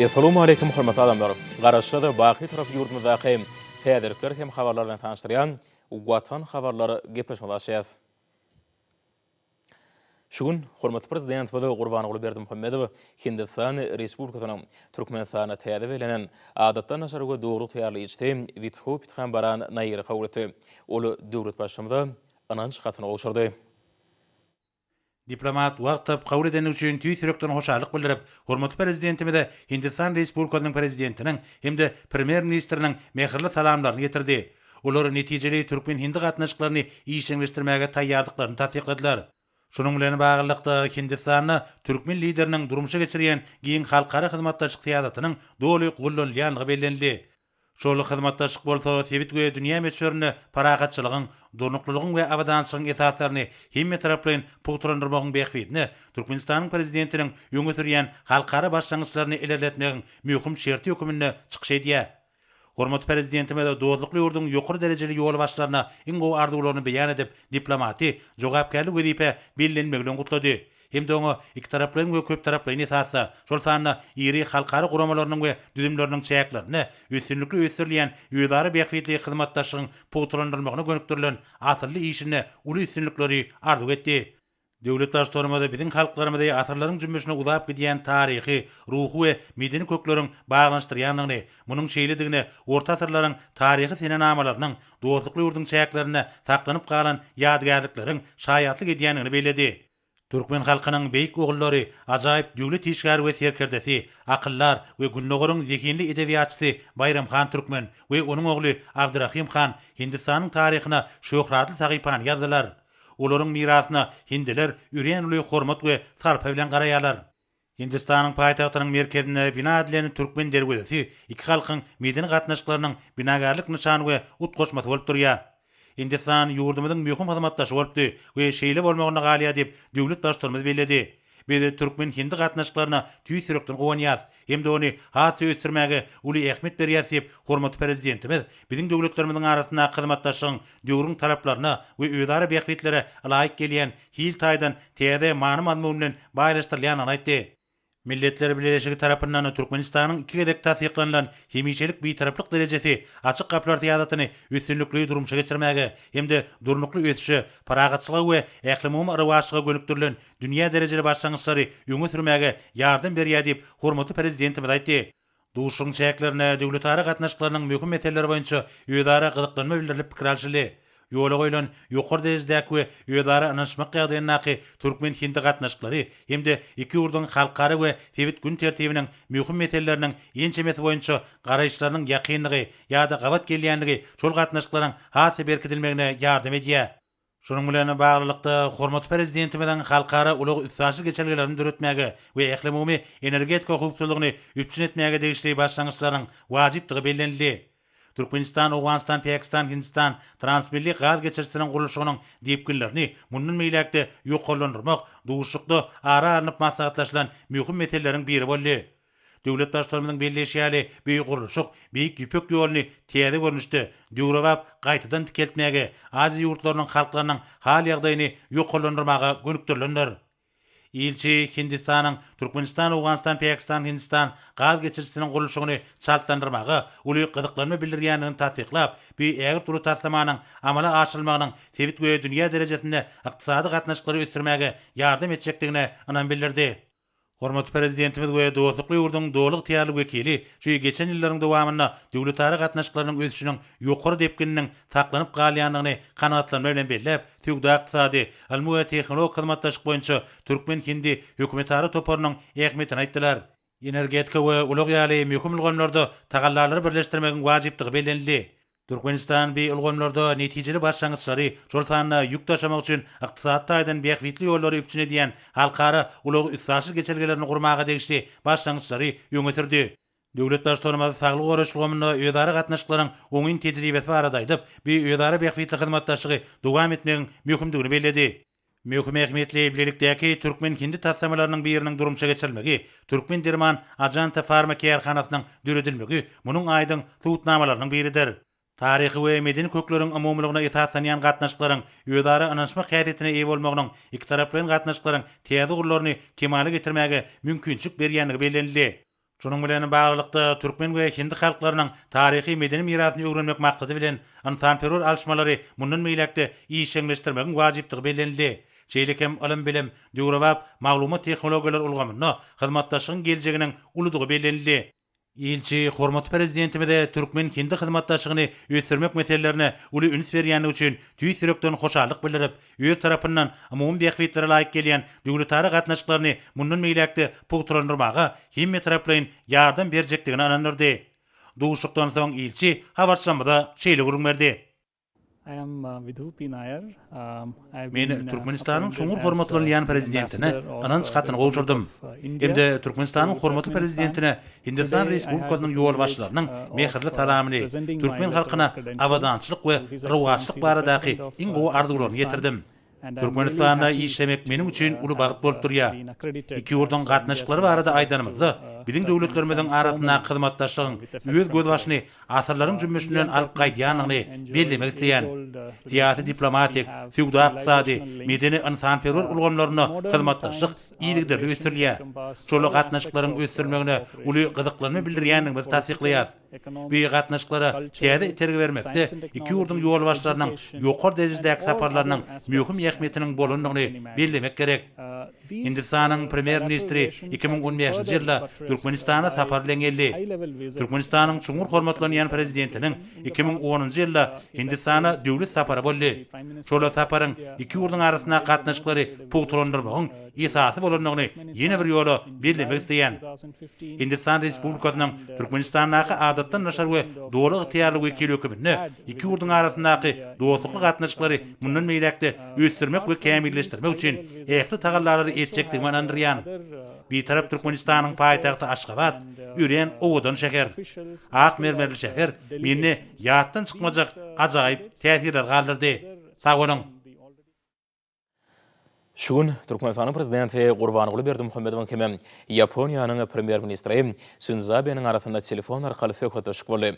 Assalamu alaikum hurmatly adamlar. Garaşda baqy taraf ýurdumyzdaky täzirlikler hem habarlarla tanışdyrýan Watan habarlary gepleşmeleşýär. Şugun hormatly prezident we Gurbanoğlu Berdimuhammedow Hindistan Respublikasynyň Türkmenistana täze belenen adatdan naşarga dogry täýärleýişde Withu pitgan baran naýry kabul etdi. Ol döwlet başçymyza ananç gatyny olşurdy. Diplomat wagtyp kabul eden üçin tüýsürekden hoşarlyk bildirip, hormatly prezidentimize Hindistan Respublikasynyň prezidentiniň hemde premier ministriniň mehirli salamlaryny getirdi. Olar netijeli Türkmen hindi gatnaşyklaryny işleňleşdirmäge taýýarlyklaryny tasdiqladiler. Şunun bilen baglanykda Hindistany Türkmen lideriniň durmuşa geçirýän giň halkara hyzmatdaşlyk syýasatynyň doly gollanýanlygy bellenildi. Şol hyzmatdaşlyk bolsa sebit we dünýä meçhurlygyny paragatçylygyň, donuklygyň we awadançylygyň esaslaryny hemme taraplaryň pugtrandyrmagyň beýikligini Türkmenistanyň prezidentiniň ýöňe sürýän halkara başlangyçlaryny ilerletmegiň möhüm şerti hökümine çykyş edýär. Hormatly prezidentime de dozlukly ýurdun ýokary derejeli ýol başlaryna iň gowy arzuwlaryny beýan edip, diplomati jogapkärlik wezipe bellenmegden gutlady. Hem de oňa iki taraplaryň we köp taraplaryň esasy, şol sanyna iri halkara guramalarynyň we düzümleriniň çäklaryny üstünlikli ösürleýän ýödary beýiklikli hyzmatdaşlygyň pugtrandyrmagyna gönükdirilen asyrly işine uly üstünlikleri arzu etdi. Döwlet başçylary biziň halklarymyza asyrlaryň jümmüşine uzap gidýän taryhy, ruhy we medeni kökleriň baglanşdyrýanlygyny, munyň şeýledigine orta asyrlaryň taryhy senamalarynyň dozlukly ýurdun çäklaryna saklanyp galan ýadgarlyklariň şaýatlyk edýänligini bellädi. Türkmen halkynyň beýik ogullary, ajaýyp döwlet işgär we serkerdesi, akyllar we günnogaryň zekinli edebiýatçysy Bayramxan Türkmen we onuň ogly Abdurrahim Xan Hindistanyň taryhyna şöhratly sahypany ýazdylar. Olaryň mirasyna hindiler ürän uly hormat we sarpa bilen garaýarlar. Hindistanyň paýtagtynyň merkezine bina edilen Türkmen derwezesi iki halkyň medeni gatnaşyklarynyň binagarlyk nyşany we utgoşmasy bolup durýar. Hindistan ýurdumyzyň möhüm hyzmatdaşy bolupdy we şeýle bolmagyna galýa diýip döwlet başçylary bellädi. Biz Türkmen hindi gatnaşyklaryna tüýsürekden gowanýas. Hem de ony hasy ösürmäge uly ähmet berýäs diýip hormatly prezidentimiz biziň döwletlerimiziň arasynda hyzmatdaşlygyň döwrüň talaplaryna we öýdary beýikliklere laýyk gelýän hil taýdan täze many mazmun bilen baýlaşdyrylýanyny aýtdy. Milletler Birleşigi tarapyndan Türkmenistanyň iki gedek tasdiqlanan hemişelik beýtaraplyk derejesi açyk gaplar syýasatyny üstünlikli durmuşa geçirmäge hemde durnukly ösüşi, paragatçylyk we ähli arwaşlyga gönükdirilen dünýä derejeli başlangyçlary ýöňe sürmäge ýardam berýär diýip hormatly prezidentimiz aýtdy. Duşuň çäklerine döwlet ara gatnaşyklarynyň möhüm meseleleri boýunça ýödara gyzyklanma bildirilip pikir alşyly. Ýola goýulan ýokary derejedäki we ýödara anaşmak ýagdaýyndaky Türkmen hindi gatnaşyklary hemde iki ýurdun halkara we sebit gün tertibiniň möhüm meseleleriniň ençemesi boýunça garaýşlarynyň ýakynlygy ýa-da gabat gelýänligi şol gatnaşyklaryň hasy berkitilmegine ýardam edýär. Şunun bilen baglykda hormatly prezidentimiň halkara uly üssasy geçerlilerini döretmäge we ähli energetika hukukçylygyny üpçün etmäge degişli başlangyçlaryň wajypdygy bellenildi. Türkmenistan, Awganistan, Pakistan, Hindistan transmilli gaz geçirçisinin guruluşynyň diýipginlerini mundan meýlekde ýokallandyrmak, duşukda ara aranyp maslahatlaşylan möhüm meseleleriň biri boldy. Döwlet başçylarynyň belleşýäli beýik guruluşyk, beýik ýüpek ýoluny täze görnüşde döwrewap gaýtadan tikeltmäge, Aziýa ýurtlarynyň halklarynyň hal ýagdaýyny ýokallandyrmaga gönükdirilenler. İlçi Hindistanyň Türkmenistan, Awganistan, Pakistan, Hindistan gaz geçirçisiniň guruluşyny çaltlandyrmaga uly gyzyklanma bildirýänligini tasdiqlap, bu ägir turu taslamanyň amala aşyrylmagynyň sebit we dünýä derejesinde ykdysady gatnaşyklary ösürmäge ýardam etjekdigine anan bildirdi. Hormatly prezidentimiz we dostlukly ýurdun dowluk täýärli wekili şu geçen ýyllaryň dowamynda döwlet ara gatnaşyklarynyň ösüşiniň ýokary depkininiň saklanyp galýanlygyny kanagatlanma bilen belläp, tügda ykdysady, almy we tehnologik hyzmatdaşlyk boýunça Türkmen hindi hökümetary toparynyň ähmetini aýtdylar. Energetika we ulug ýaly möhüm ulgamlarda tagallalary birleşdirmegiň wajypdygy bellenildi. Türkmenistan bir ulgamlarda netijeli başlangyçlary, şol sanyna ýük taşamak üçin ykdysat taýdan beýiklikli ýollary üpçün edýän halkara uly üssasy geçergelerini gurmaga degişli başlangyçlary ýöňe sürdi. Döwlet başçylaryny saglyk goraşlygymyna ýödary gatnaşyklaryň oňyn tejribesi barada aýdyp, bir ýödary beýiklikli hyzmatdaşlygy dowam etmegiň möhümdigini bellädi. Möhüm ähmiýetli birlikdäki Türkmen hindi taslamalarynyň biriniň durmuşa geçirilmegi, Türkmen Derman Ajanta Farma Kärhanasynyň döredilmegi munyň aýdyň tutnamalarynyň biridir. Taryhy we medeni kökleriň umumlygyna esaslanýan gatnaşyklaryň ýödary anaşma kädetine eýe bolmagynyň iki taraplaryň gatnaşyklaryň täze gurularyny kemale getirmäge mümkinçilik berýänligi bellenildi. Şunun bilen bağlılıkda Türkmen we Hindi halklarynyň taryhy medeni mirasyny öwrenmek maksady bilen insanperwer alşmalary mundan meýlekde işçileşdirmegiň wajypdygy bellenildi. Çeýlekem alam bilim, döwrewap, maglumat tehnologiýalar ulgamyna hyzmatdaşygyň geljeginiň uludygy bellenildi. Ilçi hormat prezidentimize Türkmen Hindi hyzmatdaşlygyny ösürmek meselelerini uly üns berýäni üçin tüý sürekden hoşallyk bildirip, öz tarapyndan umum beýeklere laýyk gelýän döwletara gatnaşyklaryny mundan meýlekde pugturandyrmaga hemme taraplaryň ýardam berjekdigini anandyrdy. Duşukdan soň ilçi habarçamada şeýle gurulmerdi. I am Vidhu P. Nair. Men Türkmenistanyň şoňur hormatlanýan prezidentine anans hatyny gowşurdum. Hemde Türkmenistanyň hormatly prezidentine Hindistan Respublikasynyň ýol başlarynyň mehirli salamyny Türkmen halkyna awadançylyk we rowgaçlyk baradaky iň gowy arzuwlaryny ýetirdim. Türkmenistanda işlemek meniň üçin uly bagyt bolup durýar. Iki ýurduň gatnaşyklary barada aýdanymyzda biziň döwletlerimiziň arasynda hyzmatdaşlygyň öz göz başyny asyrlaryň jümmüşinden alyp gaýdýanyny bellemek isleýän. Tiýatry diplomatik, feodal ykdysady, medeni insanperwer ulgamlaryna hyzmatdaşlyk iýligleri ösürilýär. Şol gatnaşyklaryň ösürilmegine uly gyzyklanma bildirýänligimizi tasdiqlaýar. Bu gatnaşyklara täze itergi bermekde iki ýurduň ýol başlarynyň ýokary derejedäki saparlarynyň möhüm ähmiýetiniň bolundygyny bellemek gerek. Hindistanyň premier ministri 2015-nji ýylda Türkmenistana sapar bilen geldi. Türkmenistanyň şoňur hormatlanýan prezidentiniň 2010-njy ýylda Hindistana döwlet sapary boldy. Şol saparyň iki ýurduň arasynda gatnaşyklary pugturandyrmagyň esasy bolandygyny ýene bir ýola bellemek isleýän. Hindistan Respublikasynyň Türkmenistanaky adatdan naşar we dogry ýetýärli wekili hökümine iki ýurduň arasyndaky dostluk gatnaşyklary mundan meýlekde ösdürmek we kämilleşdirmek üçin ähli tagallary etjekdigini anandyrýan. Bir tarap Türkmenistanyň paýtagty Aşgabat, üren owadan şeher. Ak mermerli şeher meni ýatdan çykmajak ajaýyp täsirler galdyrdy. Sag bolun. Şugun Türkmenistanyň prezidenti Gurbanuly Berdimuhammedowyň hemem Ýaponiýanyň premier ministri Shinzo Abe'niň arasynda telefon arkaly söhbetleşik boldy.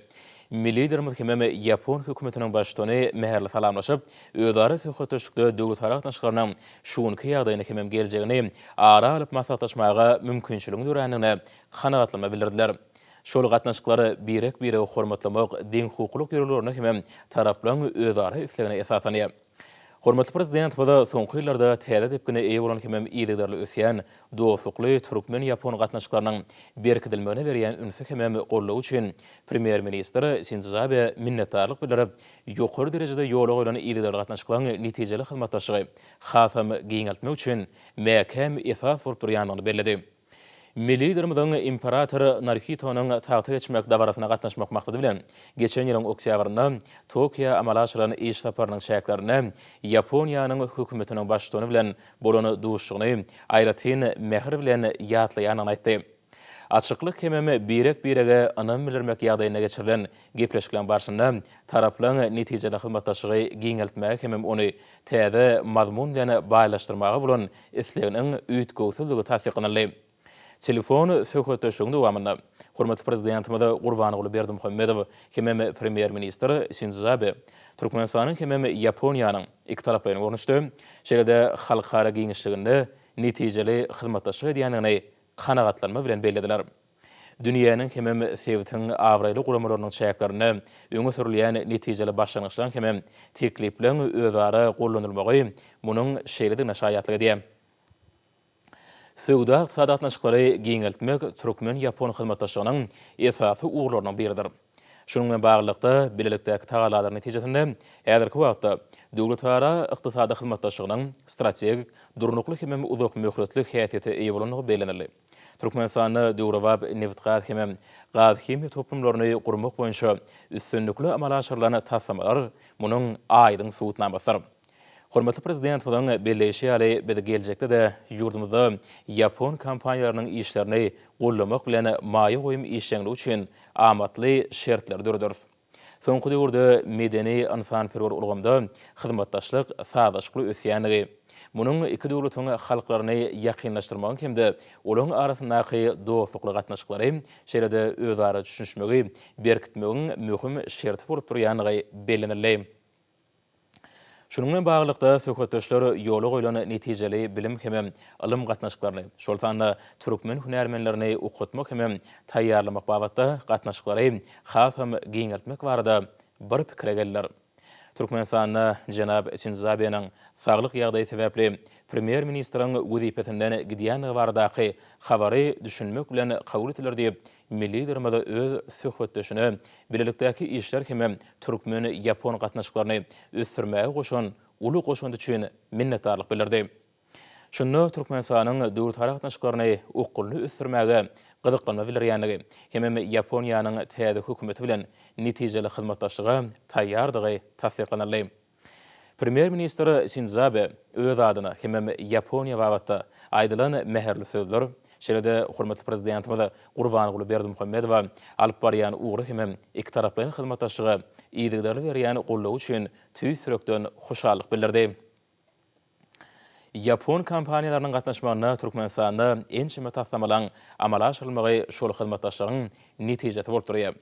Liderimiz hemem Ýapon hökümetiniň başçyny meherli salamlaşyp, özara söhbetleşikde döwletara gatnaşyklarynyň şuňky ýagdaýyny hemem geljegini ara alyp maslahatlaşmaga mümkinçiligini dörenine kanagatlanma bildirdiler. Şol gatnaşyklary birek-bire hormatlamak, din hukukluk ýerlerini hemem taraplaryň özara islegine esaslanýar. Hormatly prezident bada soňky ýyllarda täze depgine eýe bolan hemem ýygydarly ösýän dostlukly Türkmen-Ýapon gatnaşyklarynyň berkidilmegine berýän ünsü hemem gollaw üçin premier minister Shinzo Abe minnetdarlyk bildirip, ýokary derejede ýola goýulan ýygydarly gatnaşyklaryň netijeli hyzmatdaşlygy hasam giňeltmek üçin mäkem esas bolup durýanyny belledi. Liderimiziň imperator Naruhitonyň tagta geçmek dabarasyna gatnaşmak maksady bilen geçen ýylyň oktýabrynda Tokyo amal aşyran iş saparynyň şäherlerine Ýaponiýanyň hökümetiniň başçyny bilen bolan duşugyny aýratyn mehr bilen ýatlaýanyny aýtdy. Açyklyk hemem birek-birege anam bildirmek ýagdaýyna geçirilen gepleşikler barşynda taraplaryň netijeli hyzmatdaşlygy giňeltmäge hemem ony täze mazmun bilen baýlaşdyrmaga bolan isleginiň üýtgöwsüzligi tasdiqlandy. Telefon söhbetleşiginde dowamında hormatly prezidentimiz Gurbanuly Berdimuhammedow hemem premier minister Shinzo Abe Türkmenistanyň hemem Ýaponiýanyň iki taraplaryny görnüşdi. Şeýle halkara giňişliginde netijeli hyzmatdaşlyk edýänini kanagatlanma bilen bellediler. Dünýäniň hemem sebitiň awraýly guramalarynyň çäklerini öňe sürilýän netijeli başlanýyşlaryň hemem teklipleň özara gollanylmagy munyň şeýledigine şaýatlyk edýär. Söwda ykdysady gatnaşyklary giňeltmek Türkmen-Ýapon hyzmatdaşlygynyň esasy ugurlarynyň biridir. Şunuň bilen baglykda bilelikdäki tagalalar netijesinde häzirki wagtda döwletara ykdysady hyzmatdaşlygynyň strategik, durnukly hemem uzak möhletli häsiýeti eýe bolanlygy bellenildi. Türkmenistanyň döwrewap neft-gaz hemem gaz hemia toplumlaryny gurmak boýunça üstünlikli amal aşyrylan tassamalar munyň aýdyň suwutnamasydyr. Hormatly prezident bilen belleşýäli biz geljekde de ýurdumyzda Ýapon kompaniýalarynyň işlerini gollamak bilen maýa goýum işleňleri üçin amatly şertler dörediriz. Soňky döwürde medeni insanperwer ulgamda hyzmatdaşlyk sadaşykly ösýänligi, munyň iki döwletiň halklaryny ýakynlaşdyrmagy hemde olaryň arasyndaky dostlukly gatnaşyklary şeýle-de özara düşünşmegi berkitmegiň möhüm şerti bolup durýanyny bellenildi. Şununla bağlılıqda söhbetdeşler yolu qoyulan netijeli bilim hemem ilm gatnaşıklarını, şol sanlı türkmen hünärmenlerini okutmak hemem tayyarlamak babatda gatnaşıkları hasam giňeltmek barada bir pikire geldiler. Türkmenistan'da Cenab Sinzabi'nin sağlık ýagdaýy sebäpli Premier Ministrň wezipetinden gidiýän baradaky habary düşünmek bilen kabul ediler diýip milli dermada öz söhbetdeşine bilelikdäki işler hemem türkmen Yapon gatnaşyklaryny ösdürmäge goşan uly goşandy üçin minnetdarlyk bildirdi. Şunu Türkmenistanyň döwlet gatnaşyklaryny okulny ösdürmäge gyzyklanma bildirýänligi hemem Yaponiýanyň täze hökümeti bilen netijeli hyzmatdaşlygy taýýardygy tasdiklanýarly. Premier Minister Sinzabe öz adyna hemem Yaponiýa babatda aýdylan meherli sözler şeride hormatly prezidentimiz Gurbanyň Berdimuhammedow alyp barýan ugry hemem iki taraplaryň hyzmatdaşlygy ýygydarly berýän gollaw üçin tüýsürekden hoşallyk bildirdi. Yapon kampaniýalarynyň gatnaşmagyna Türkmenistanda ençime taslamalan amala aşyrylmagy şol hyzmatdaşlygyň netijesi bolup durýar.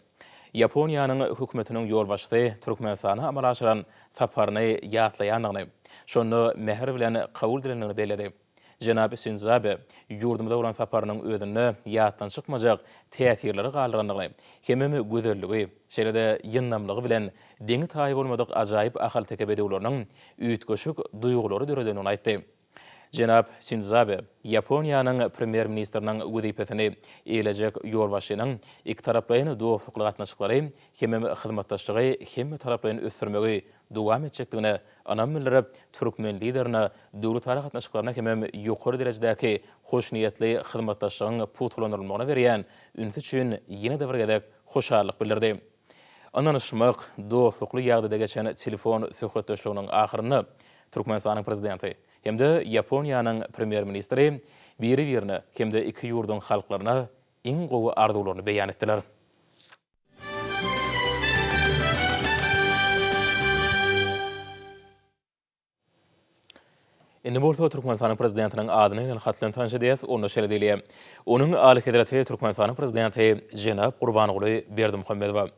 Yaponiýanyň hökümetiniň ýolbaşçysy Türkmenistana amala aşyran saparyny ýatlaýanlygyny, şonu meher bilen kabul edilenligini bellädi. Cenab Sinzabe ýurdumyzda bolan saparynyň özüne ýatdan çykmajak täsirleri galdyranlygyny, hemem gözelligi, şeride ýynnamlygy bilen deňi taýy bolmadyk ajaýyp ahal tekebedewleriniň üýtgeşik duýgulary döredenini aýtdy. Cenab Sinzabe, Yaponiýanyň Premier Ministriniň wezipetini eýlejek ýolbaşçynyň iki taraplaryň dostlukly gatnaşyklary hemem hyzmatdaşlygy hem taraplaryň ösdürmegi dowam etjekdigine anam bildirip, türkmen liderine döwlet gatnaşyklaryna hemem ýokary derejedäki hoşniýetli hyzmatdaşlygyň putlandyrylygyna berýän ünsü üçin ýene-de bir gedek hoşallyk bildirdi. Ananyşmak dostlukly ýagdaýda geçen telefon söhbetdeşliginiň ahyryny Türkmenistanyň prezidenti hemde Yaponiýanyň Premier Ministri biri-birine hemde iki ýurdun halklaryna iň gowy arzuwlaryny beýan etdiler. Indi bolsa Türkmenistanyň prezidentiniň adyny ýa-ni hatlan tanşy diýäs, onu şeýle diýilýär. Onuň Aly Hedraty Türkmenistanyň prezidenti Cenab Gurbanyň Berdimuhammedow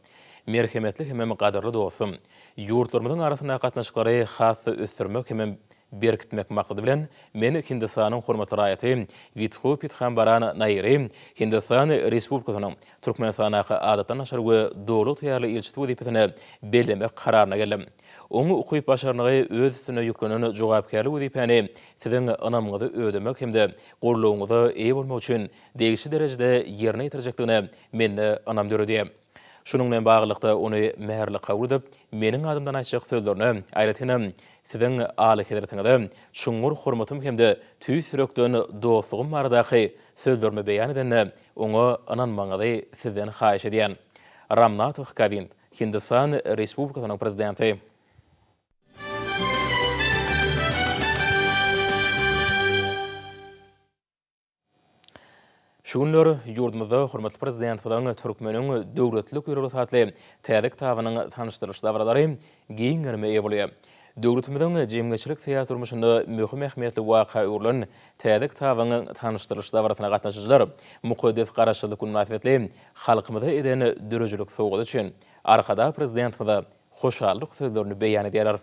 merhemetli hemem gadarly dostum, ýurtlarymyzyň arasynda gatnaşyklary hasy ösdürmek hemem berkitmek maksady bilen men Hindistanyň hormatly raýaty Vithu Pithan Baran Nairi Hindistan Respublikasynyň Türkmenistana adatan aşargy dowlat ýaly elçisi wezipetine bellemek kararyna geldim. Onu okuyup başarnygy öz üstüne ýüklenen jogapkärlik wezipeni siziň anamyňyzy ödemek hemde gorlugyňyzy eý bolmak üçin degişli derejede ýerine ýetirjekdigine menne anam döredi. Şunun bilen baglykda ony meherli kabul edip, meniň adymdan aýtjak sözlerini aýratynam siziň Aly Hedratyňyzda şuňur hormatym hemde tüýsürekden dostlugym baradaky sözlerimi beýan edende oňa ananmaňyzy sizden haýyş edýän. Ramnath Kovind, Hindistan Respublikasynyň prezidenti. Şunlar ýurdumyzda hormatly prezident bilen türkmeniň döwletlik ýöregi satly täze kitabynyň tanışdyrylş dabralary giňerme eýe bolýar. Döwletimiziň jemgyçilik syýasat durmuşynda möhüm ähmiýetli waka urulan täze kitabynyň tanışdyrylş dabratyna gatnaşyjylar mukaddes garaşylyk münasibetli halkymyza eden dörejilik sowgady üçin arkada prezidentimize hoşallyk sözlerini beýan edýärler.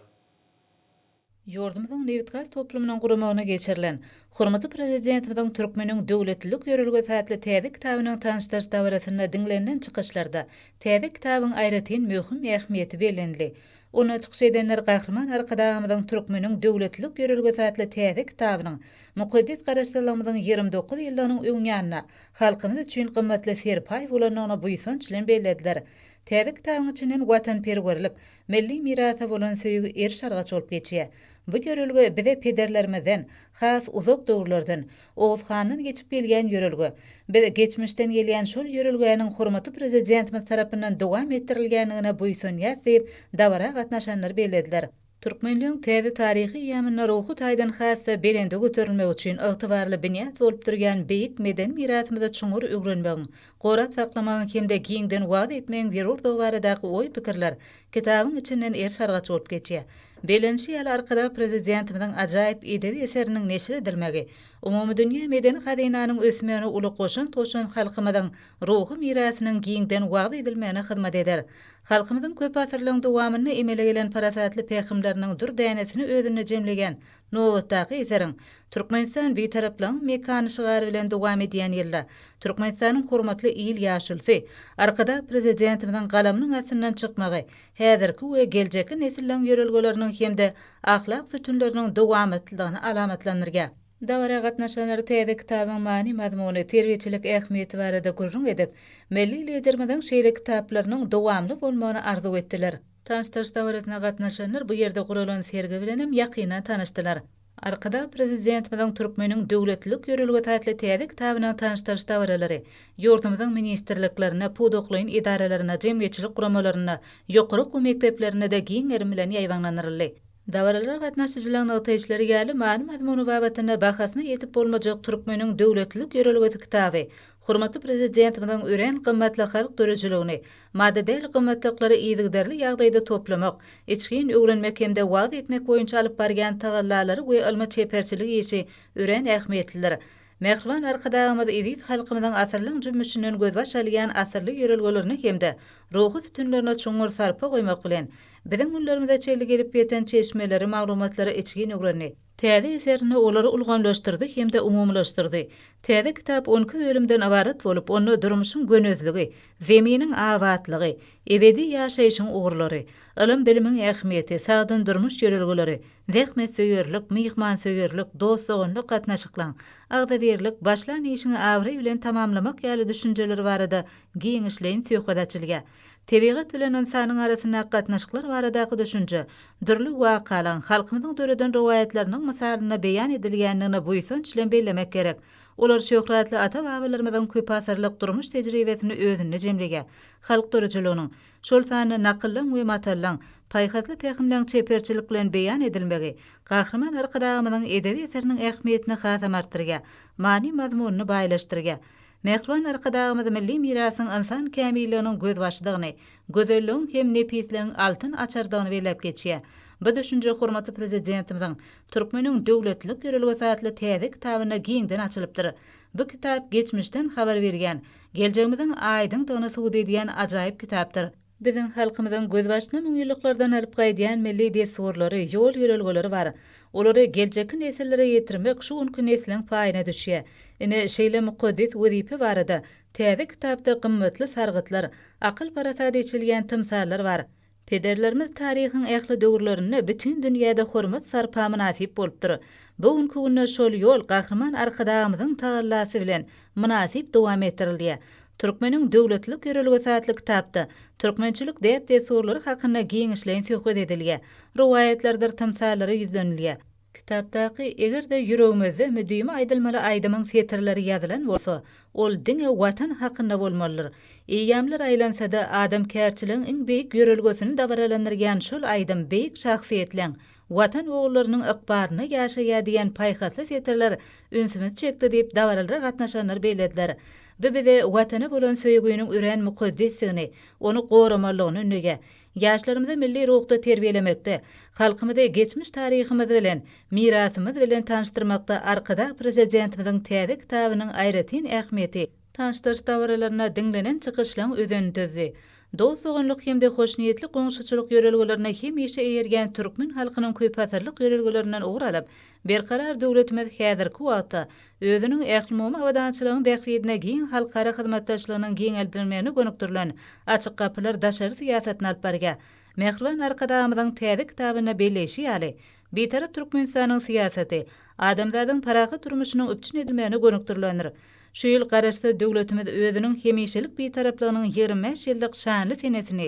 Ýurdumyzyň Newitgal toplumynyň guramagyna geçirilen hormatly prezidentimiziň türkmeniň döwletlik ýörelge satly täze kitabynyň tanışdyrylş dabratyna diňlenen çykyşlarda täze kitabyň aýratyn möhüm ähmiýeti belenli. Ona çykyş edenler gahrman arkadagymyzyň türkmeniň döwletlik ýörelge satly täze kitabynyň mukaddes garaşdyrylmyzyň 29 ýylynyň öňýanyna halkymyz üçin gymmatly serpaý bolanyna buýsanç bilen bellediler. Täze kitabyň içinden watanperwerlik, milli mirasa bolan söýgü erşargaç bolup geçýär. Bu ýörelge bize pederlerimizden, has uzak döwürlerden, Oğuz Xanyň geçip gelýän ýörelge, bize geçmişden gelýän şol ýörelgäniň hormatly prezidentimiz tarapyndan dowam etdirilýänligine buýsunýar diýip dabara gatnaşanlar bellediler. Türkmenliň täze taryhy ýamyna ruhy taýdan hassa belende göterilmek üçin ygtybarly binýat bolup durýan beýik meden mirasymyza çuňur öwrenmegiň, gorap saklamagyň hemde giňden wagt etmegiň zerur dowbaradaky oý pikirler kitabyň içinden erşargaç bolup geçýär. Belenşi ýaly arkada prezidentimiziň ajaýyp edebi eseriniň neşir edilmegi, umumy dünýä medeni hazynanyň ösmegine uly goşan toşan halkymyzyň ruhy mirasynyň giňden wagt edilmegine hyzmat eder. Halkymyzyň köp asyrlyň dowamyny emele gelen parasatly peýgamberleriň dur dänesini özüne jemlegen nowatdaky eserin Türkmenistan bir taraplan mekan şygary bilen dowam edýän ýylda Türkmenistanyň hormatly il ýaşulsy arkada prezidentimiň galamynyň asyndan çykmagy häzirki we geljekki nesilleň ýörelgeleriniň hemde ahlak sütünleriniň dowamytlygyny alamatlandyrýar. Dawara gatnaşanlar täze kitabyň many mazmuny terbiýeçilik ähmiýeti barada gurrun edip, milli liderimiň şeýle kitaplarynyň dowamly bolmagyny arzu etdiler. Tanıştyrış dawratyna gatnaşanlar bu ýerde guralan sergi bilenem ýakyna tanışdylar. Arkada prezidentimiň türkmeniň döwletlik ýörelge täze täze kitabynyň tanıştyrış dawralary, ýurtymyzyň ministrliklerine, pudoklaýyn idarelerine, jemgyýetçilik guramalaryna, ýokary mekdeplerine de giň erim bilen ýaýwanlanyrly. Dawralar gatnaşyjylaryň nagtaýçylary ýaly many mazmuny babatyna bahasyna ýetip bolmajak türkmeniň döwletlik ýörelgesi kitaby, hormatly prezidentimiň ören gymmatly halk dörejiligini, madadel gymmatlyklary ýygyderli ýagdaýda toplamak, içgin öwrenmek hemde wagt etmek boýunça alyp bargan tagallalary we ilmi çeperçilik işi ören ähmiýetlidir. Mehriban arkadağımız edit halkımızın asırlığın cümmüşünün gözbaş alýan asırlı ýörelgelerini hemde ruhy tütünlerine çoňur sarpa goýmak bilen biziň günlerimizde çelli gelip ýeten çeşmeleri, maglumatlary içgin öwrenni. Täze eserini olary ulgamlaşdyrdy hemde umumlaşdyrdy. Täze kitap 12 bölümden ibaret bolup, onu durmuşyň gönözligi, zeminiň awatlygy, ebedi ýaşaýyşyň uğurlary, ilim bilimiň ähmiýeti, sagdyn durmuş ýörelgeleri, zähmet söýerlik, myhman söýerlik, dostlugyny gatnaşyklan, agdaberlik, başlan işini awry bilen tamamlamak ýaly düşünjeleri barada giň işleýin söýhdatçylyga. Tebigat bilen insanyň arasyna gatnaşyklar baradaky düşünje, dürli wakalan, halkymyzyň döreden rowaýatlarynyň mysalyna beýan edilgenligine buýsunç bilen bellemek gerek. Olar şöhratly ata-babalarymyzyň köp asyrlyk durmuş tejribesini özüne jemleýär. Halk dörejiliginiň şol sany nakyllan we matallan, paýhatly peýgamberliň çeperçilik bilen beýan edilmegi, gahrman arkadağymyzyň edebi eseriniň ähmiýetini hasam artdyrýar, many mazmunyny baýlaşdyrýar. Mehriban arkadağımız milli mirasyň insan kämilliginiň gözbaşdygyny, gözelligiň hem nepitligiň altyn açardygyny belläp geçýär. Bu düşünje hormatly prezidentimiň türkmeniň döwletlik ýörelgesi atly täze kitabyna giňden açylypdyr. Bu kitap geçmişden habar bergen, geljegimiziň aýdyndygyny suwd edýän ajaýyp kitapdyr. Biziň halkymyzyň gözbaşyna müňýilliklerden alyp gaýdýan milli desturlary, ýol ýörelgeleri bar. Olary geljekki nesillere ýetirmek şu günkü nesiliň paýyna düşýär. Ine şeýle mukaddes wezipe barada täze kitapda gymmatly sargytlar, akyl parasat içilýän timsallar bar. Pederlerimiz tarihin ähli döwürlerini bütün dünýäde hormat sarpa münasip bolupdyr. Bu günkü günne şol ýol gahrman arkadağymyzyň tagallasy bilen münasip dowam etdirilýär. Türkmeniň döwletlik ýörelgesi atly kitapda türkmençilik däp desturlary hakynda giň işleýän söhbet edilýär. Rowaýatlardyr, timsallary ýüzlenilýär. Kitapdaky egerde ýüregimizde müdüme aýdylmaly aýdymyň setirleri ýazylan bolsa, ol diňe watan hakynda bolmalydyr. Eýýamlar aýlansa-da adam kärçiligiň iň beýik ýörelgesini dabaralandyrýan şol aýdym beýik şahsiýetleň watan oğullarının ykbaryna ýaşaýan paýhatly setirler ünsümiz çekdi diýip dawaralary gatnaşanlar beýlediler. Bu bize watana bolan söýgüýüniň ören mukaddesligini, onu goramalygyny önüge, ýaşlarymyzy milli ruhda terbiýelemekde, halkymyzy geçmiş taryhymyz bilen, mirasymyz bilen tanışdyrmakda arkada prezidentimiň täze kitabynyň aýratyn ähmiýeti, tanışdyrış dawaralaryna diňlenen çykyşlaryň özüni düzdi. Dostlugynyk hemde hoşniýetli goňşuçylyk ýörelgelerine hem ýeşe eýergen türkmen halkynyň köp asyrlyk ýörelgelerinden uğralyp, berkarar döwletimiz häzirki wagtda özüniň ähli-mumy awadançylygyny bähriýetine giň halkara hyzmatdaşlygynyň giňeldirilmegine gönükdirilen açyk kapylar daşary siýasatyny alyp barýar. Mehriban arkadağymyzyň täze kitabyna belleşi ýaly bir tarap Türkmenistanyň siýasaty, adamzadyň paraky turmuşynyň öpçün edilmegine gönükdirilendir. Şu ýyl garaşda döwletimiz özüniň hemişelik bir taraplygynyň 25 ýyllyk şanly senesini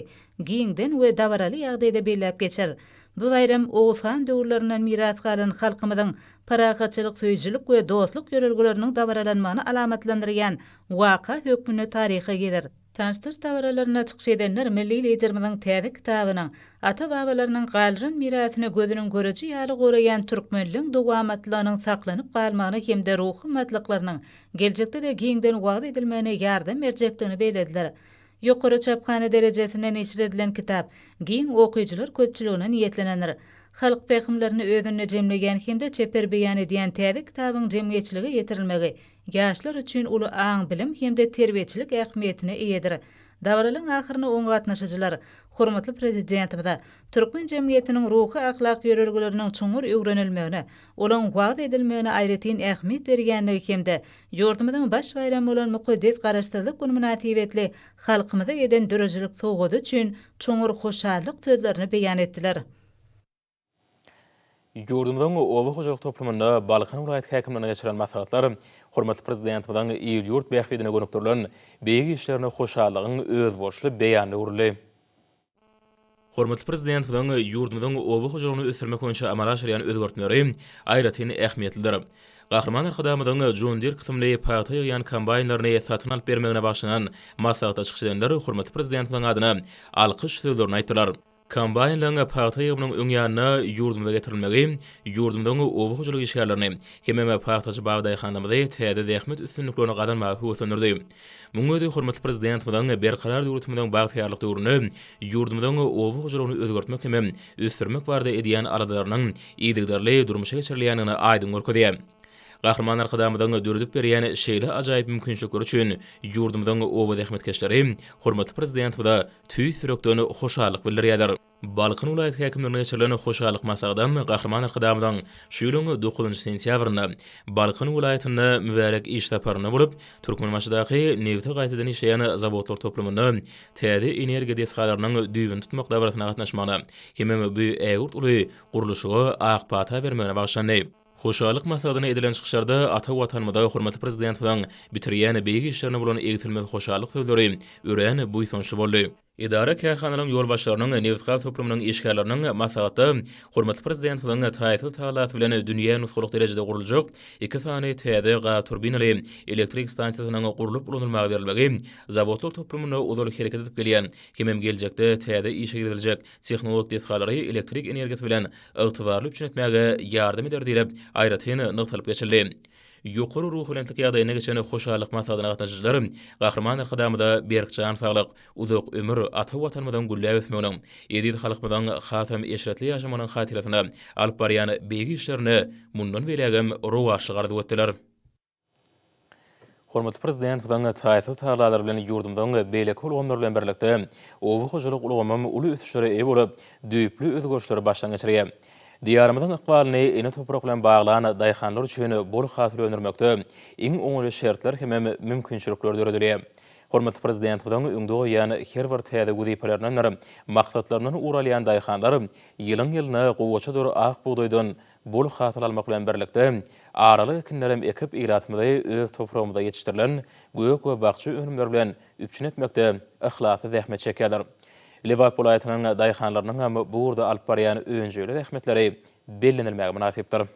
giňden we dawaraly ýagdaýda belläp geçer. Bu bayram Oğuzhan döwürlerinden miras galan halkymyzyň parakatçylyk, söýüjlik we dostluk ýörelgeleriniň dawaralanmagyny alamatlandyrýan waka hökmüne taryha gelir. Tanıştırış dawaralaryna çykyş edenler milli liderimiň täze kitabynyň ata-babalarynyň galryn mirasyny gözüniň göreji ýaly goraýan türkmenligiň dowamatlanyň saklanyp galmagyny hemde ruhy matlyklarynyň geljekde de giňden wagt edilmegine ýardam berjekdigini beýlediler. Ýokary çapkana derejesine neşir edilen kitap giň okuýjylar köpçüligine niýetlenendir. Halk peýgamberlerini özüne jemleýän hemde çeper beýan edýän täze kitabyň jemgyýetçilige ýetirilmegi ýaşlar üçin uly aň bilim hemde terbiýeçilik ähmiýetine eýedir. Dawralyň ahyryna oň gatnaşyjylar hormatly prezidentimizde Türkmen jemgyýetiniň ruhy ahlak ýörelgileriniň çoňur öwrenilmegine, olaň wagt edilmegine aýratyn ähmiýet berýänligi hemde ýurdumyzyň baş bayramy bolan Mukaddes Garaşdyrlyk güni münasibetli halkymyza eden dörejilik togady üçin çoňur hoşallyk sözlerini beýan etdiler. Ýurdumyzyň owa hojalyk toplamynda Balkan vilayet häkimlerine geçiren maslahatlar hormatly prezidentimizden ýyl ýurt bähbidine gönükdirilen beýgi işlerine hoşallygyň öz bolşly beýany uruly. Hormatly prezidentimizden ýurdumyzyň owa hojalygyny ösürmek boýunça amala aşyrýan özgertmeleri aýratyn ähmiýetlidir. Gahrman arkadamyzyň John Deere kysymly paýta ýan kombaýnlaryny satyn alyp bermegine başlanan maslahatda çykyşanlar hormatly prezidentimizden adyna alkyş sözlerini aýtdylar. Kombaýnlaryň paýta ýygynyň öňýanyna ýurdumyza getirilmegi, ýurdumyzyň owa hojalyk işgärlerini hemme paýtaçy bagdaý hanamyzy täze dähmet üstünliklerini gadanmagy höwüslendirdi. Muňa hormatly prezidentimizden berkarar döwletimizden bagdaýarlyk döwrüne ýurdumyzyň owa hojalygyny özgertmek hem üstürmek barada edýän aradarynyň ýygydarly durmuşa geçirilýänini aýdyn görkezýär. Gahrman arkadamyzyň dördüp berýän şeýle ajaýyp mümkinçilikler üçin ýurdumyzyň owa dähmetkeşleri hormatly prezidentimize tüý sürekden hoşallyk bildirýärler. Balkan vilayet häkimlerine geçirilen hoşallyk maslahatam Gahrman arkadamyzyň şu ýylyň 9 sentýabryna Balkan vilayetinde mübarek iş saparyna bolup Türkmenmaşydaky newte gaýtadan işleýän zawodlar toplamyny täze energiýa destgalarynyň düýbün tutmak dabratyna gatnaşmagyna hemme bu ägurt uly guruluşyga akpata bermegine bagşlandy. Hoşallyk maslahatyna edilen çykyşlarda ata watanymyza hormatly prezidentimizden bitirýän beýgi işlerine bolan egtilmez hoşallyk sözleri ören buýsunçly boldy. İdara kärhanalaryň ýolbaşlarynyň newtgal toplamynyň işgärleriniň maslahaty hormatly prezidentimizden taýytly tagalaty bilen dünýä nusgulyk derejede guruljak 2 sany täze gaz turbinaly elektrik stansiýasynyň gurulyp ulanylmagy berilmegi zawodlar toplamyny uzaly hereket edip gelýän hemem geljekde täze işe giriljek tehnologik desgalary elektrik energiýasy bilen ygtybarly üçinetmäge ýardam eder diýip aýratyn nyktalyp geçildi. Ýokary ruh bilen ýagdaýyna geçen hoşallyk maslahatyna gatnaşyjylar Gahrman arkadamyda berkjan saglyk, uzak ömür ata watanymyzdan güllä ösmeginiň, edil halkymyzdan hatam eşretli ýaşamanyň hatyrasyna alyp barýan beýgi işlerini mundan belägem rowaşlyk gardy ötdiler. Hormatly prezidentimizden taýytly tagalar bilen ýurdumyzyň beýleki ulgamlar bilen birlikde owa hojalyk ulgamam uly ösüşlere eýe bolup düýpli özgörüşleri başlan geçirýär. Diyarımızın ıqbalyny ene toprak bilen baglan daýhanlar üçin bol hatyr öndürmekde iň oňly şertler hem mümkinçilikler döredilýär. Hormatly prezidentimizden öňde goýan her bir täze güýpelerinden maksatlaryny uralýan daýhanlar ýylyň-ýylyna gowaçadyr ak buğdaýdan bol hatyr almak bilen birlikde araly ekinlerem ekip ýyratmady öz topragymyzda ýetişdirilen göýek we bagçy önümler bilen üpçünetmekde ihlasy zähmet çekýärler. Lewap vilayatynyň daýhanlarynyň hem bu urda alyp barýan öňjeli zähmetleri bellenilmäge münasipdir.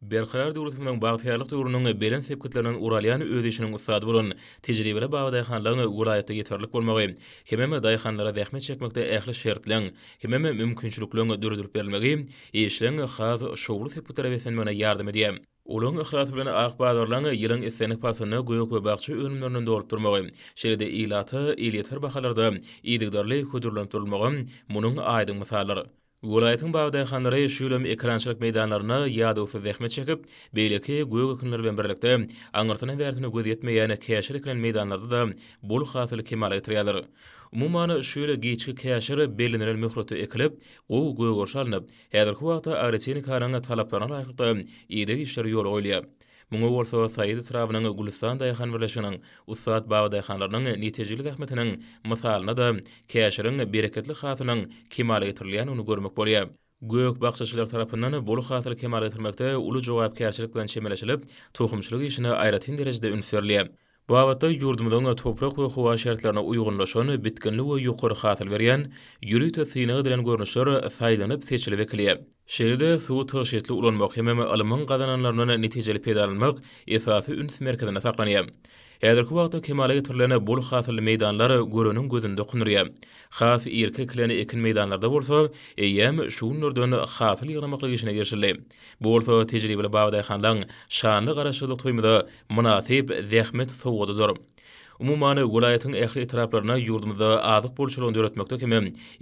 Berkarar döwletimiň bagdaýarlyk döwrüniň belen sepketleriniň uralýan öz işiniň ustady bolan tejribeli bagdaýhanlaryň vilayatda ýeterlik bolmagy, hemme daýhanlara zähmet çekmekde ähli şertleň, hemme mümkinçiliklerini döredilip berilmegi, işleň has şowly sepketlere besenmegine ýardam edýär. Olaň ihlasy bilen akbadarlaryň ýylyň islenik pasyny göýek we bagçy önümlerinden dolup durmagy, şeýle-de ilaty, ýeter bahalarda ýygydarly hödürlendirilmegi munyň aýdyn mysallary. Vilayatyň bagdaýhanlary şu ýylym ekrançylyk meýdanlaryna ýa-da zähmet çekip, beýleki göýek ekinler bilen birlikde aňyrtyna bärdine göz ýetmeýän käşir eklen meýdanlarda da bol hasyly kemal getirýärler. Umumany şu ýyly giçki käşir bellenirilen möhroty ekilip, o göýge şalynyp, häzirki wagtda agrotehnikanyň talaplaryna aýrykda ýygy işler ýol goýulýar. Muňa bolsa Saýyt Trabynyň Gulistan daýhan birleşiginiň Ussat bagdaýhanlarynyň netijeli zähmetiniň mysalyna da käşiriň bereketli hasylynyň kemal getirilýäni görmek bolýar. Göýek bagçyçylar tarapyndan bol hasyl kemal getirmekde uly jogapkärçilik bilen çemeleşilip, tohumçylyk işine aýratyn derejede ünsürlýär. Bu awatda ýurdumyzyň toprak we howa şertlerine uýgunlaşan, bitkinli we ýokary hasyl berýän, ýürüýt syny edilen görnüşler saýlanyp seçilip ekilýär. Şeýle-de suw taşytly ulanmak hem alymyň gadananlaryny netijeli peýdalanmak esasy üns merkezine saklanýar. Häzirki wagtda kemale getirilen bol hasyly meýdanlar görünüň gözünde kunurýar. Has ýerke kileni ekin meýdanlarda bolsa, eýem şu nurdan hasyl ýygymaklyk işine girişildi. Bu bolsa tejribeli bagdaýhanlaryň şanly garaşylyk toýmada munasip zähmet sowgadydyr. Umumany vilayatyň ähli etraplaryna ýurdumyzda azyk bolşulygyny öwretmekde hem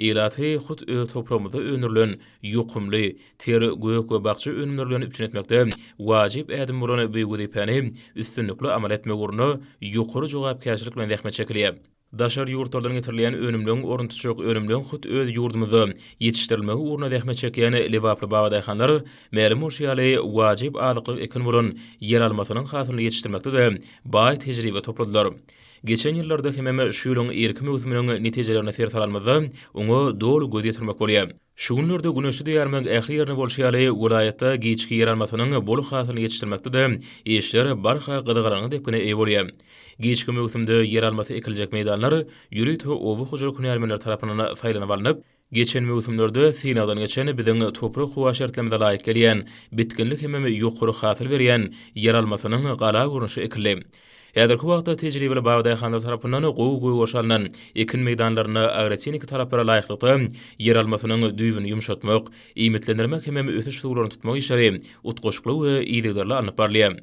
ýylaty hut öz topragymyzda önürlen ýokumly, ter göýek we bagçy önümlerini üçinetmekde wajib ädim bolan beýgüdi päni üstünlikli amal etmek uruny ýokary jogapkärçilik bilen zähmet çekilýär. Daşar ýurtlardan getirilýän önümlüň oruntuçyk önümlüň hut öz ýurdumyzy ýetişdirilmegi uruna dähmet çekýän Lewaply bagadaýhanlar mälim uşaly wajyp azyklyk ekin bolun yer almasynyň hasylyny ýetişdirmekde baý tejribe topladylar. Geçen ýyllarda hemem şu ýylyň erki mewsüminiň netijelerini sertalanmada oňa dolu göz ýetirmek bolýar. Şu günlerde güneşli diýärmek ähli ýerine bolşýaly welaýatda giçki yer almasynyň bol hasylyny ýetişdirmekde işler barha gydygaranyň depine eý bolýar. Giçki mewsümde yer almasy ekiljek meýdanlar ýürüýte owu hojalyk hünärmenler tarapyndan saýlanyp alynıp, geçen mewsümlerde Sinadan geçen biziň toprak howa şertlerine laýyk gelýän bitkinlik hemem ýokary hasyl berýän yer almasynyň gala görnüşi ekildi. Ýa-da wagtda tejribeli bagdaýhanlar tarapyndan gowy goşalynan ekin meýdanlaryna agrotechnik taraplara laýyklykda yer almasynyň düýbüni ýumşatmak, iýmitlendirmek hemem ösüş durlaryny tutmak işleri utgoşukly we ýygylarly alınıp barlýar.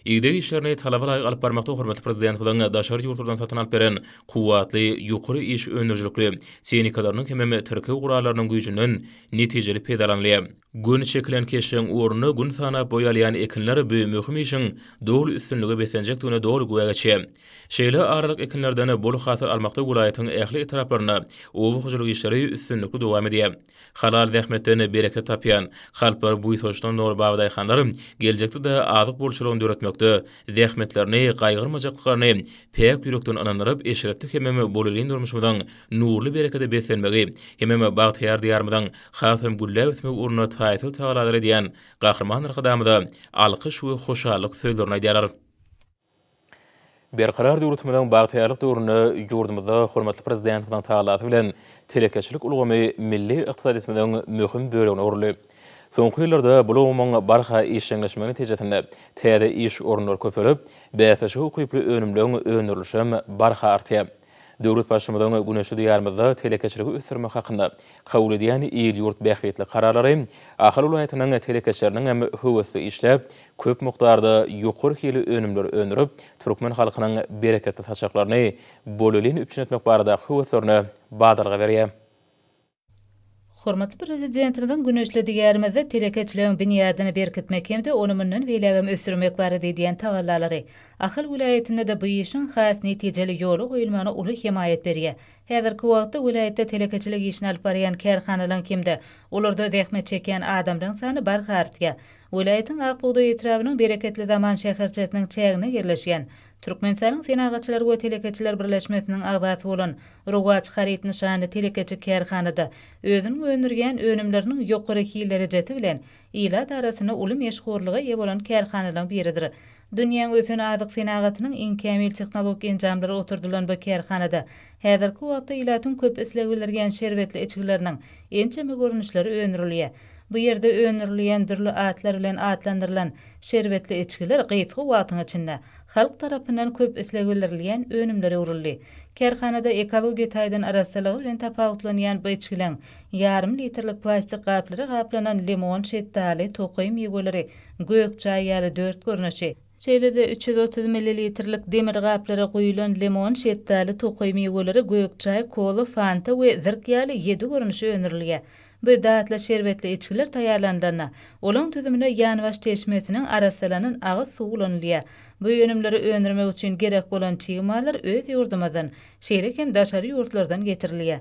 Ýigdegi işlerini talaba laýyk alyp barmakda hormatly prezident bilen daşary ýurtlardan satyn alyp beren kuwatly, ýokary iş önürjükli çenikalarynyň hemem türki guralarynyň güýjünden netijeli peýdalanýar. Gün çekilen keşiň uruny gün sanap boýalýan ekinler bu möhüm işiň dogry üstünlügi besenjekdigine dogry güýe geçýär. Şeýle aralyk ekinlerden bol hasyl almakda gulaýatyň ähli taraplaryna owu hojalyk işleri üstünlükli dowam edýär. Halal rahmetden bereket tapýan halpar bu ýsoçdan dogry bagdaýhanlar geljekde de azyk bolşulygyny döretmekde, zähmetlerini, gaýgyrmajaklyklaryny pek ýürekden ananyryp eşiretdik hemem bolýan durmuşmydan nurly berekede besenmegi, hemem bagtyar diýarmydan hasym gülle ötmek uruna taýsyl tagalar edýän gahrman rykdamyda alkyş we hoşallyk söýlerini aýdýarlar. Berqarar döwletimiň bagtyarlyk döwrüne ýurdumyzda hormatly prezident bilen taýlaty bilen telekeçilik ulgamy milli ykdysadymyň möhüm bölegine urly. Soňky ýyllarda bu ulgamyň barha işleňleşmegi netijesinde täze iş orunlary köpeýip, bäsişi hukyply önümlüň öňürilişim barha artýar. Döwlet başçymyzyň güneşli diýarmyzda telekeçiligi ösürmek hakynda kabul edýän ýyl ýurt bähriýetli kararlary ahal ulaýatynyň telekeçleriniň hem höwesli işläp, köp mukdarda ýokary hili önümleri önürip, türkmen halkynyň bereketli taşaklaryny bolýan üçin etmek barada höweslerini badalga berýär. Hormatly prezidentimiň güneşli diýärmizde telekeçleriň binýadyny berkitmek hemde onumynyň beýlegim ösürmek barada diýen tawallary ahal vilayetinde de bu işin has netijeli ýoly goýulmagyna uly himayet berýär. Häzirki wagtda vilayetde telekeçilik işini alyp barýan kärhanalaryň kimde olarda zähmet çekýän adamlaryň sany barha artýar. Vilayetin Akbuğday etrabynyň bereketli zaman şäherçetiniň çägine yerleşýän Türkmenistanyň Senagatçylar we Telekeçiler Birleşmesiniň agdaty bolan Rowaç Harit nişany telekeçi kärhanada özüniň önürgen önümleriniň ýokary hil derejesi bilen ýyla darasyna uly meşhurlygy ýa bolan kärhanalaryň biridir. Dünýäň özüne azyk senagatynyň iň kämil tehnologik enjamlary oturdulan bu kärhanada häzirki wagtda ýylatyň köp islegilergen şerbetli içkileriniň ençeme görnüşleri öňürilýär. Bu ýerde öňürilýän dürli atlar bilen atlandyrylan şerbetli içkiler gyýtgy wagtyň içinde halk tarapyndan köp islegilerlen önümleri urildi. Kärhanada ekologiýa taýdan arasçylygy bilen tapawutlanýan bu içkileň ýarym litrlik plastik gaplary gaplanan limon, şettali, tokoý meýweleri, göýek çaý ýaly 4 görnüşi. Şeýlede 330 ml demir gaplary goýulan limon, şettali, tokoý meýweleri, göýek çaý, kola, fanta we zirk ýaly 7 görnüşi öňürilýär. Bu datla şerbetli içkiler taýarlandyna, olaň tüzümine ýanwaş çeşmesiniň arasylanan agyz suw ulanylýar. Bu önümleri öňürmek üçin gerek bolan çyýmalar öz ýurdumyzdan, şeýle hem daşary ýurtlardan getirilýär.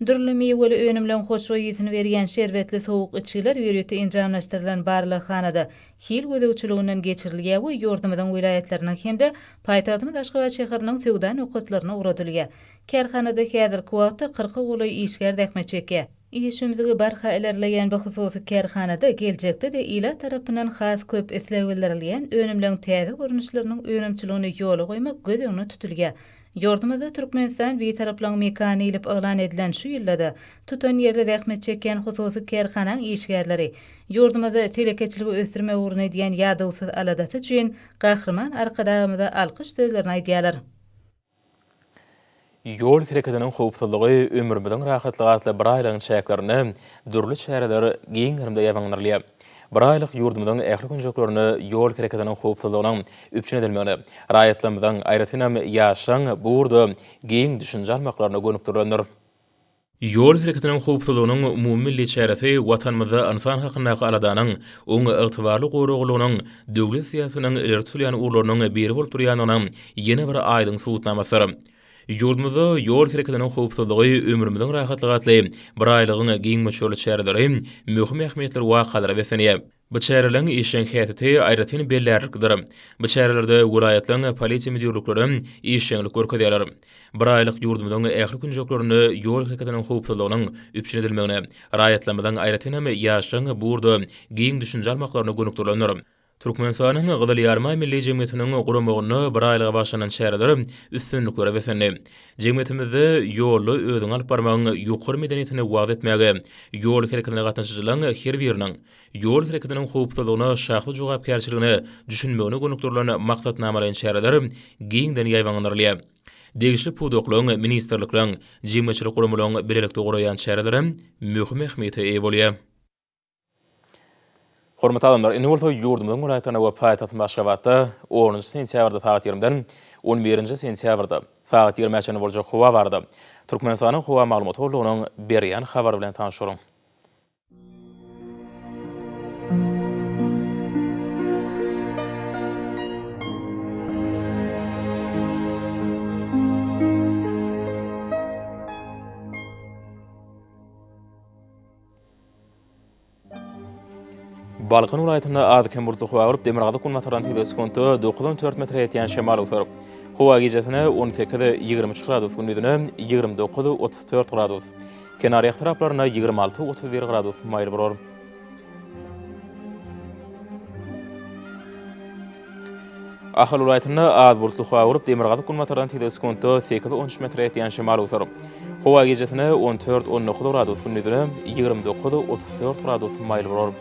Dürli meýweli önümlen hoşwa ýysyny berýän şerbetli sowuk içkiler ýürüýte enjamlaşdyrylan barlyhanada hil gödegçiliginden geçirilýär we ýurdumyzyň wilayatlarinyň hemde paýtagtymyz Aşgabat şäheriniň söwda nokatlaryna uradylýar. Kärhanada häzirki wagtda 40 goly işgär dähmet çekýär. İşimizde barha ilerleyen bu hususy kärhanada geljekde de ila tarapyndan has köp islegilerlen önümlen täze görnüşleriniň önümçiligine ýoly goýmak göz öňüne tutilýär. Ýurdumyzda Türkmenistan bir taraplan mekany ilip elan edilen şu ýyllarda tutan ýerde zähmet çekýän hususy kärhanaň işgärleri ýurdumyzda telekeçiligi ösürmek uruny diýen ýadawsyz aladaty üçin gahrman arkadamyzda alkyş sözlerini aýdýarlar. Ýol hereketiniň howpsuzlygy ömrümizden rahatlygy atly bir aýlygyň şäherlerini dürli şäherler giň gyrymda ýabanlarlýar. Bir aýlyk ýurdumyzyň ähli günjeklerini ýol hereketiniň howpsuzlygynyň üpçün edilmegini, raýatlarymyzyň aýratynam ýaşaň burda giň düşünje almaklaryna gönükdirenler. Ýol hereketiniň howpsuzlygynyň umumy milli çäresi watanymyzda insan hakyndaky aladanyň oňa ygtybarly goruglugynyň döwlet siýasatynyň ileri sürýän urlarynyň biri bolup durýanyna ýene bir aýdyň suwutnamasy. Yurdumuzda yol hereketinin howpsuzlygy ömrümizden rahatlygatly bir aylygyň giň möçürli çäreleri möhüm ähmiýetli wakalara besenýär. Bu çäreleň işin häsiýeti aýratyn bellerlikdir. Bu çärelerde welaýatlaryň polisiýa müdürlükleri işçilik görkezýärler. Bir aýlyk ýurdumyzyň ähli günjoklaryny ýol hereketiniň howpsuzlygynyň üpçün edilmegine raýatlamadan aýratyn hem ýaşlaryň burda giň düşünje almaklaryny gönükdirlenler. Türkmenistanyň Gyzyl Ýarma milli jemgyýetiniň guramagyny bir aýlyga başlanan çäreler üstünliklere besenli. Jemgyýetimizde ýolly özüň alyp barmagyň ýokary medeniýetine wagt etmäge, ýol hereketine gatnaşyjylaryň her biriniň ýol hereketiniň howpsuzlygyna şahly jogapkärçiligine düşünmegine gönükdirilen maksatnamalaryň çäreler giňden ýaýwanglanyrlar. Degişli pudoklaryň ministrlikleriň jemgyýetçilik guramalaryň birlikde guraýan çäreler möhüm ähmiýete eýe bolýar. Hormatly adamlar, indi bolsa ýurdumyň welaýatyna we paýtagtyň başga wagtda 10 sentýabrda saat 20-den 11 sentýabrda saat 20-de boljak howa bardy. Türkmenistanyň howa maglumat horlugynyň berýän habary bilen tanyşaryň. Balkan welaýatyna adykem burluk howa görüp Demirgazy kunmataran teleskopda 94 metr ýetýän şemal usaryp. Howa gecesine 18-23 gradus, gündüzine 29-34 gradus. Kenar ýak taraplaryna 26-31 gradus maýl bolar. Ahal welaýatyna az burluk howa görüp Demirgazy kunmataran teleskopda 8-13 metr ýetýän şemal usaryp. Howa gecesine 14-19 gradus, gündüzine 29-34 gradus maýl bolar.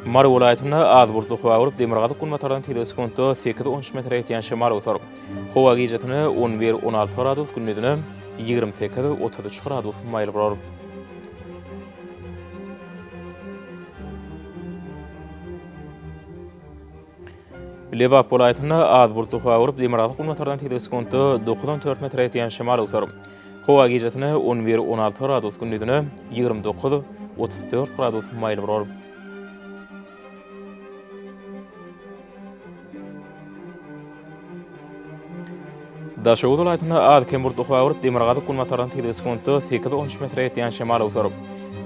Mary welaýatyna az burluk howa görüp Demirgazy kunmataran teleskopda 8-13 metr ýetýän şemal usaryp. Howa gecesine 11-16 gradus, gündüzine 28-33 gradus maýl bolar. Lewap welaýatyna az burluk howa görüp Demirgazy kunmataran teleskopda 94 metr ýetýän şemal usaryp. Howa gecesine 11-16 gradus, gündüzine 29-34 gradus maýl bolar. Daşow welaýatyna az kemburluk howa görüp Demirgazy kunmataran teleskopda 8-13 metr ýetýän şemal usaryp.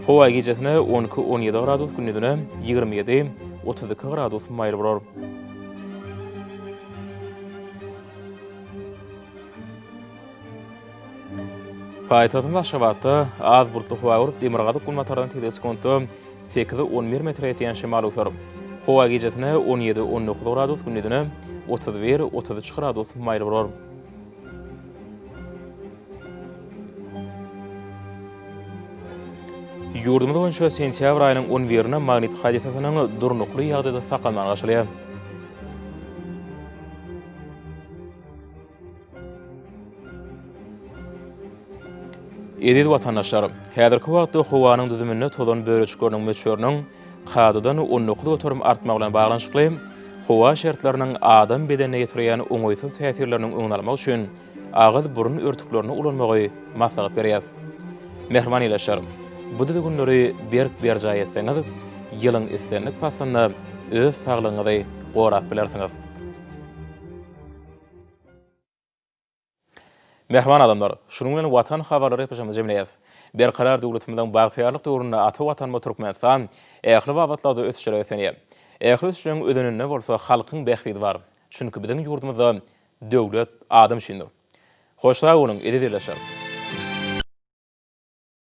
Howa gecesine 12-17 gradus, gündüzine 27-32 gradus maýl bolar. Paýtagtyň başga wagtda az burluk howa görüp Demirgazy kunmataran teleskopda 8-11 metr ýetýän şemal usaryp. Howa gecesine 17-19 gradus, gündüzine 31-33 gradus maýl bolar. Ýurdumyzda boýunça sentýabr aýynyň 11-ine magnetik hadisasynyň durnukly ýagdaýda saklanmagy başlaýar. Edil watandaşlar, häzirki wagtda howanyň düzümine tolan böreçikleriniň möçüriniň hadadan onnukly götürüm artmagy bilen baglanşykly howa şertleriniň adam bedenine ýetirýän oňoýsuz täsirleriniň öňalmak üçin agyz burun örtüklerini ulanmagy maslahat berýär. Mehriban ýeşer. Bu günleri berk berja etseňiz, ýylyň islenlik pasyna öz saglygyňyzy gorap bilersiňiz. Mehriban adamlar, şunuň bilen watan habarlary ýapaşymyz jemleýäs. Berkarar döwletimizden bagtyrlyk döwründe ata watan Türkmenistan ähli babatlarda ötüşleri ösenýär. Ähli ötüşleriň ödenine bolsa halkyň bähridi bar. Çünki biziň ýurdumyzda döwlet adam şindir. Hoşsa onuň edilýär.